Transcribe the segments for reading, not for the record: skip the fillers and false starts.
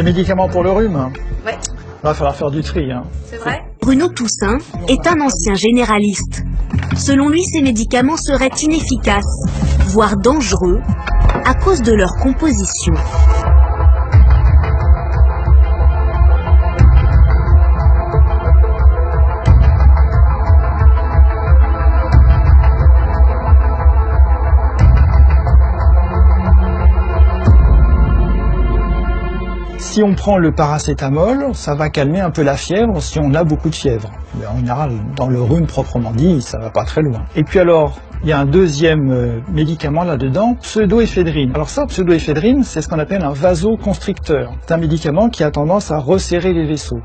des médicaments pour le rhume. Ouais. Il va falloir faire du tri. C'est vrai? Bruno Toussaint est un ancien généraliste. Selon lui, ces médicaments seraient inefficaces, voire dangereux, à cause de leur composition. Si on prend le paracétamol, ça va calmer un peu la fièvre si on a beaucoup de fièvre. Mais en général, dans le rhume proprement dit, ça va pas très loin. Et puis alors, il y a un deuxième médicament là-dedans, pseudoéphédrine. Alors ça, pseudoéphédrine, c'est ce qu'on appelle un vasoconstricteur. C'est un médicament qui a tendance à resserrer les vaisseaux.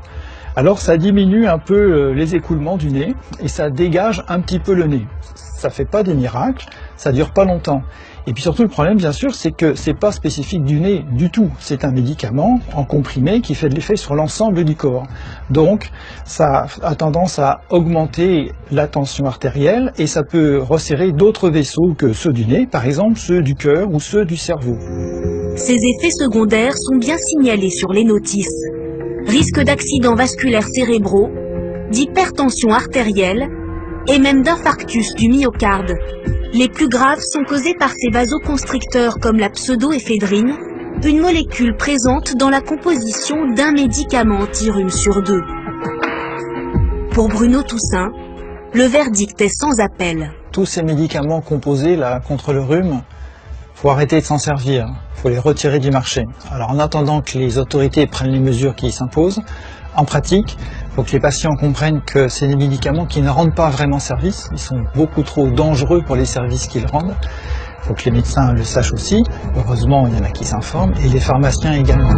Alors ça diminue un peu les écoulements du nez et ça dégage un petit peu le nez. Ça fait pas des miracles, ça dure pas longtemps. Et puis surtout le problème bien sûr c'est que c'est pas spécifique du nez du tout. C'est un médicament en comprimé qui fait de l'effet sur l'ensemble du corps. Donc ça a tendance à augmenter la tension artérielle et ça peut resserrer d'autres vaisseaux que ceux du nez, par exemple ceux du cœur ou ceux du cerveau. Ces effets secondaires sont bien signalés sur les notices. Risque d'accidents vasculaires cérébraux, d'hypertension artérielle et même d'infarctus du myocarde. Les plus graves sont causés par ces vasoconstricteurs comme la pseudoéphédrine, une molécule présente dans la composition d'un médicament anti-rhume sur 2. Pour Bruno Toussaint, le verdict est sans appel. Tous ces médicaments composés là, contre le rhume, faut arrêter de s'en servir, faut les retirer du marché. Alors en attendant que les autorités prennent les mesures qui s'imposent, en pratique, il faut que les patients comprennent que c'est des médicaments qui ne rendent pas vraiment service, ils sont beaucoup trop dangereux pour les services qu'ils rendent. Il faut que les médecins le sachent aussi, heureusement il y en a qui s'informent, et les pharmaciens également.